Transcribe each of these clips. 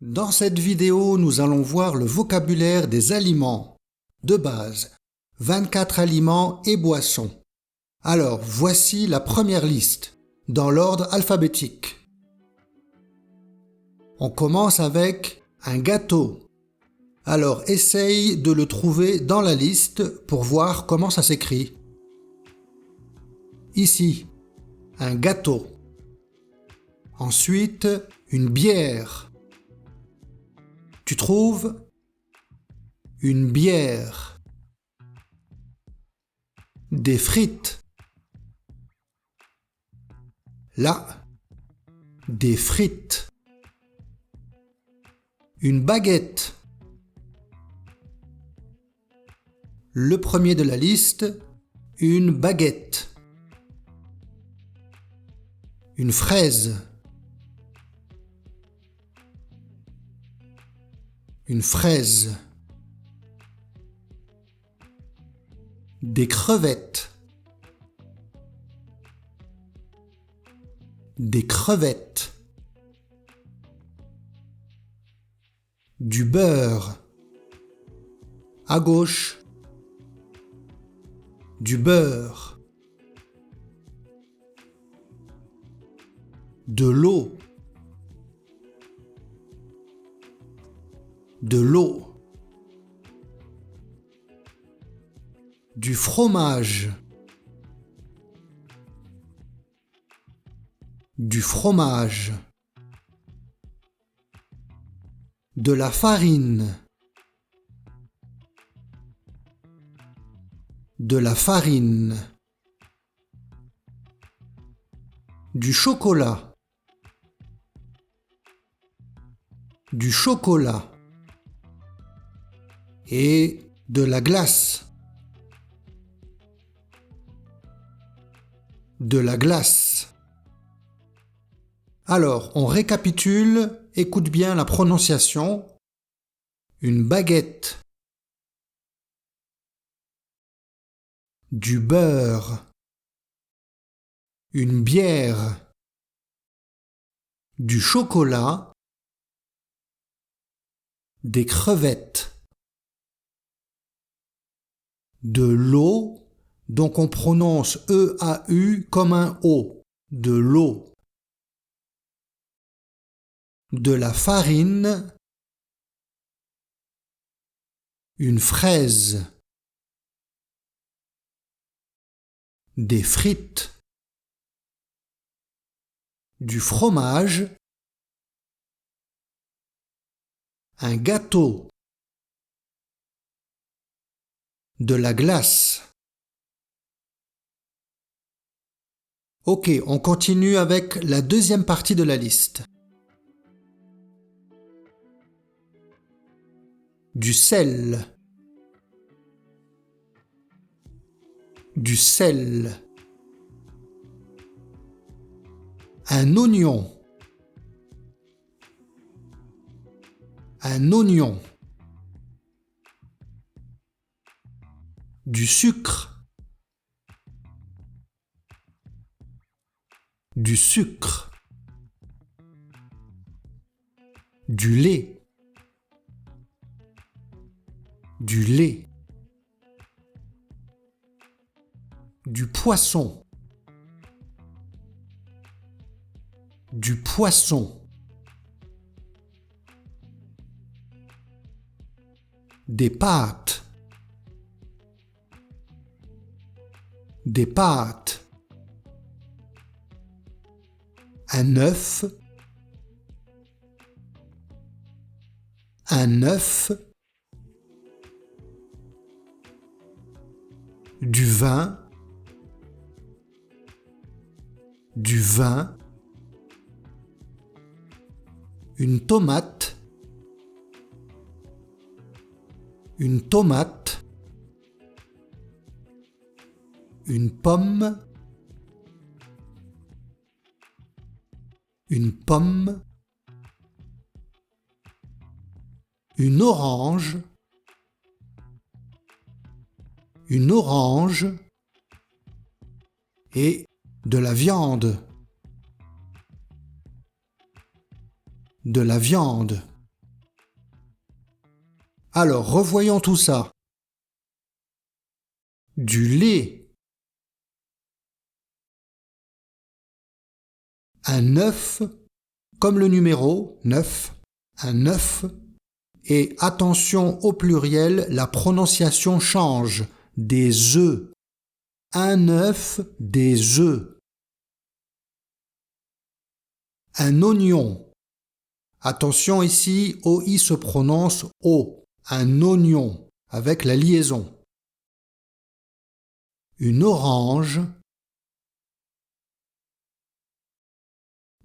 Dans cette vidéo, nous allons voir le vocabulaire des aliments de base, 24 aliments et boissons. Alors, voici la première liste, dans l'ordre alphabétique. On commence avec un gâteau. Alors, essaye de le trouver dans la liste pour voir comment ça s'écrit. Ici, un gâteau. Ensuite, une bière. Tu trouves une bière, des frites, là, des frites, une baguette. Le premier de la liste, une baguette, une fraise, une fraise, des crevettes, des crevettes, du beurre, à gauche, du beurre, de l'eau, de l'eau, du fromage, du fromage, de la farine, de la farine, du chocolat, du chocolat et de la glace, de la glace. Alors, on récapitule, écoute bien la prononciation. Une baguette, du beurre, une bière, du chocolat, des crevettes, de l'eau, donc on prononce E-A-U comme un O, de l'eau, de la farine, une fraise, des frites, du fromage, un gâteau, de la glace. Ok, on continue avec la deuxième partie de la liste. Du sel, du sel, un oignon, un oignon, du sucre, du sucre, du lait, du lait, du poisson, du poisson, des pâtes, des pâtes, un œuf, un œuf, du vin, du vin, une tomate, une tomate, une pomme, une pomme, une orange, et de la viande, de la viande. Alors, revoyons tout ça. Du lait. Un œuf, comme le numéro 9, un œuf. Et attention au pluriel, la prononciation change. Des œufs. Un œuf, des œufs. Un oignon. Attention ici, OI se prononce O. Un oignon, avec la liaison. Une orange.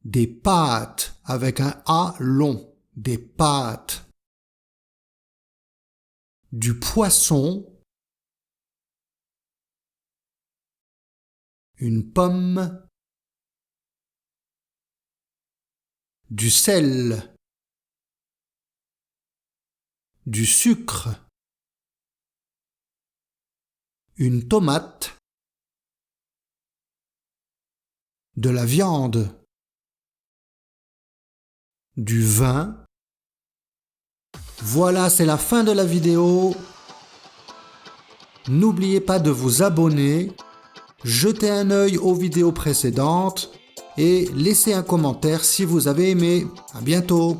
Des pâtes, avec un A long. Des pâtes. Du poisson. Une pomme. Du sel. Du sucre. Une tomate. De la viande. Du vin. Voilà, c'est la fin de la vidéo. N'oubliez pas de vous abonner, jeter un œil aux vidéos précédentes et laisser un commentaire si vous avez aimé. À bientôt.